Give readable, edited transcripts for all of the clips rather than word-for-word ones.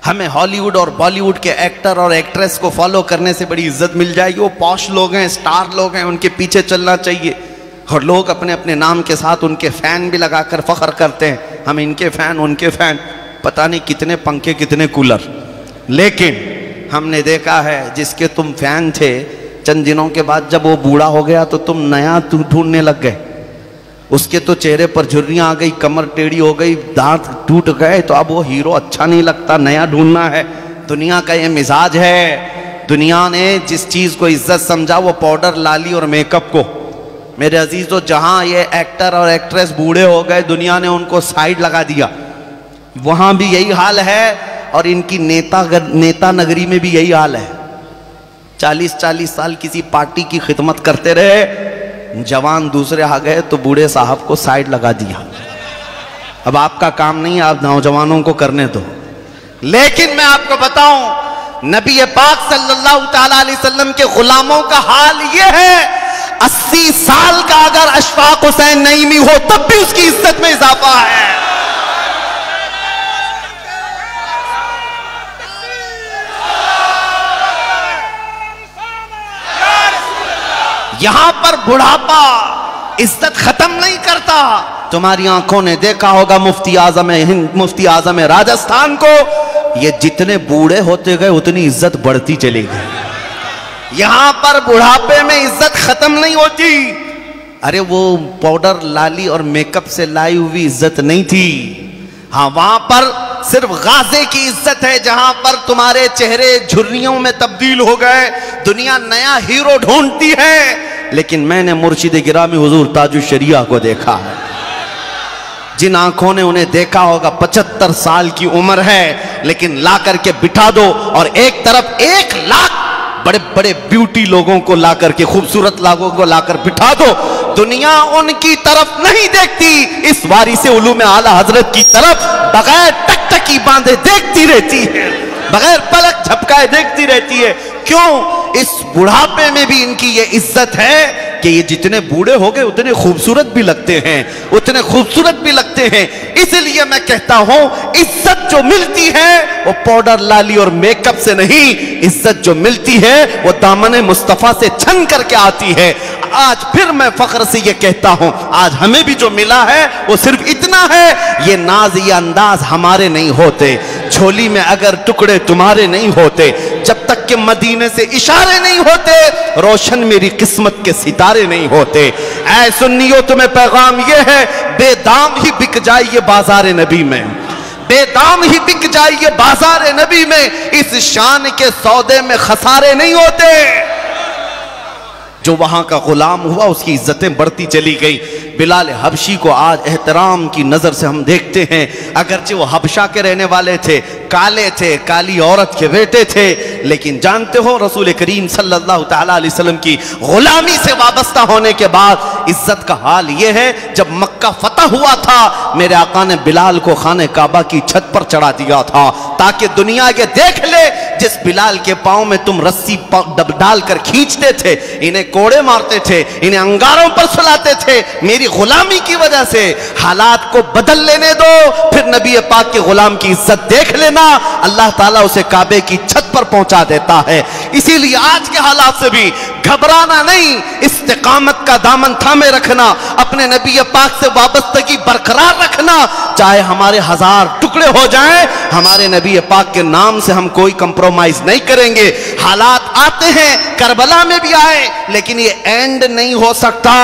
ہمیں ہالی ووڈ اور بالی ووڈ کے ایکٹر اور ایکٹریس کو فالو کرنے سے بڑی عزت مل جائے گی. وہ پوش لوگ ہیں, سٹار لوگ ہیں, ان کے پیچھے چلنا چاہیے. اور لوگ اپنے اپنے نام کے ساتھ ان کے فین بھی لگا کر فخر کرتے ہیں, ہم ان کے فین, ان کے فین, پتہ نہیں کتنے پنکھے کتنے کولر. لیکن ہم نے دیکھا ہے جس کے تم فین تھے, چند دنوں کے بعد جب وہ بوڑھا ہو گیا تو تم نیا ڈھونڈنے لگ گئے. اس کے تو چہرے پر جھریاں آ گئی, کمر ٹیڑھی ہو گئی, دانت ٹوٹ گئے, تو اب وہ ہیرو اچھا نہیں لگتا, نیا ڈھونڈنا ہے. دنیا کا یہ مزاج ہے. دنیا نے جس چیز کو عزت سمجھا وہ پاؤڈر, لالی اور میک اپ کو. میرے عزیزو, جہاں یہ ایکٹر اور ایکٹریس بوڑھے ہو گئے, دنیا نے ان کو سائیڈ لگا دیا. وہاں بھی یہی حال ہے, اور ان کی نیتا نگری میں بھی یہی حال ہے. 40 سال کسی پارٹی کی خدمت کرتے رہے, جوان دوسرے آ گئے تو بوڑھے صاحب کو سائیڈ لگا دیا. اب آپ کا کام نہیں, آپ نوجوانوں کو کرنے دو. لیکن میں آپ کو بتاؤں, نبی پاک صلی اللہ تعالی علیہ وسلم کے غلاموں کا حال یہ ہے, 80 سال کا اگر اشفاق حسین نعیمی ہو تب بھی اس کی عزت میں اضافہ ہے. یہاں پر بڑھاپا عزت ختم نہیں کرتا. تمہاری آنکھوں نے دیکھا ہوگا مفتی اعظم ہند, مفتی اعظم راجستھان کو, یہ جتنے بوڑھے ہوتے گئے اتنی عزت بڑھتی چلی گئی. یہاں پر بڑھاپے میں عزت ختم نہیں ہوتی. ارے وہ پاؤڈر, لالی اور میک اپ سے لائی ہوئی عزت نہیں تھی. ہاں, وہاں پر صرف غازے کی عزت ہے, جہاں پر تمہارے چہرے جھریوں میں تبدیل ہو گئے. دنیا نیا ہیرو ڈھونڈتی ہے, لیکن میں نے مرشد گرامی حضور تاج الشریعہ کو دیکھا ہے. جن آنکھوں نے انہیں دیکھا ہوگا, 75 سال کی عمر ہے, لیکن لا کر کے بٹھا دو اور ایک طرف 1 لاکھ بڑے بڑے بیوٹی لوگوں کو لا کر کے, خوبصورت لوگوں کو لا کر بٹھا دو, دنیا ان کی طرف نہیں دیکھتی, اس وارث علوم اعلیٰ حضرت کی طرف بغیر ٹک ٹکی باندھے دیکھتی رہتی ہے, بغیر پلک جھپکائے دیکھتی رہتی ہے. کیوں؟ اس بڑھاپے میں بھی ان کی یہ عزت ہے کہ یہ جتنے بوڑھے ہو گئے اتنے خوبصورت بھی لگتے ہیں, اتنے خوبصورت بھی لگتے ہیں. اس لیے میں کہتا ہوں, عزت جو ملتی ہے وہ پاؤڈر, لالی اور میک اپ سے نہیں, عزت جو ملتی ہے وہ دامن مصطفیٰ سے چھن کر کے آتی ہے. آج پھر میں فخر سے یہ کہتا ہوں, آج ہمیں بھی جو ملا ہے وہ صرف اتنا ہے, یہ ناز یہ انداز ہمارے نہیں ہوتے, جھولی میں اگر ٹکڑے تمہارے نہیں ہوتے, جب تک کہ مدینے سے اشارے نہیں ہوتے, روشن میری قسمت کے ستارے نہیں ہوتے. اے سنیو, تمہیں پیغام یہ ہے, بے دام ہی بک جائے یہ بازار نبی میں, بے دام ہی بک جائے یہ بازار نبی میں, اس شان کے سودے میں خسارے نہیں ہوتے. جو وہاں کا غلام ہوا اس کی عزتیں بڑھتی چلی گئی. بلال حبشی کو آج احترام کی نظر سے ہم دیکھتے ہیں, اگرچہ وہ حبشہ کے رہنے والے تھے, کالے تھے, کالی عورت کے بیٹے تھے, لیکن جانتے ہو رسول کریم صلی اللہ تعالیٰ علیہ وسلم کی غلامی سے وابستہ ہونے کے بعد عزت کا حال یہ ہے. جب مکہ فتح ہوا تھا, میرے آقا نے بلال کو خانہ کعبہ کی چھت پر چڑھا دیا تھا, تاکہ دنیا یہ دیکھ لے, جس بلال کے پاؤں میں تم رسی ڈال کر کھینچتے تھے, انہیں کوڑے مارتے تھے, انہیں انگاروں پر سلاتے تھے, میری غلامی کی وجہ سے حالات کو بدل لینے دو, پھر نبی پاک کے غلام کی عزت دیکھ لینا, اللہ تعالیٰ اسے کعبے کی چھت پر پہنچا دیتا ہے. اسی لیے آج کے حالات سے بھی گھبرانا نہیں, استقامت کا دامن تھامے رکھنا, اپنے نبی پاک سے وابستگی برقرار رکھنا, چاہے ہمارے 1000 ٹکڑے ہو جائیں, ہمارے نبی پاک کے نام سے ہم کوئی کمپرومائز نہیں کریں گے. حالات آتے ہیں, کربلا میں بھی آئے, لیکن یہ اینڈ نہیں ہو سکتا,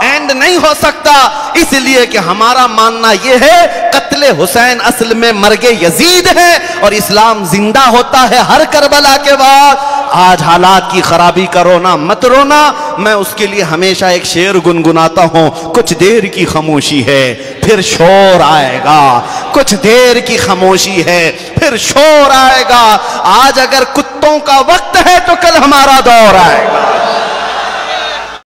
اینڈ نہیں ہو سکتا. اس لیے کہ ہمارا ماننا یہ ہے, قتل حسین اصل میں مرگ یزید ہے, اور اسلام زندہ ہوتا ہے ہر کربلا کے بعد. آج حالات کی خرابی کا رونا مت رونا, میں اس کے لیے ہمیشہ ایک شعر گنگناتا ہوں, کچھ دیر کی خاموشی ہے پھر شور آئے گا, کچھ دیر کی خاموشی ہے پھر شور آئے گا. آج اگر کتوں کا وقت ہے تو کل ہمارا دور آئے گا.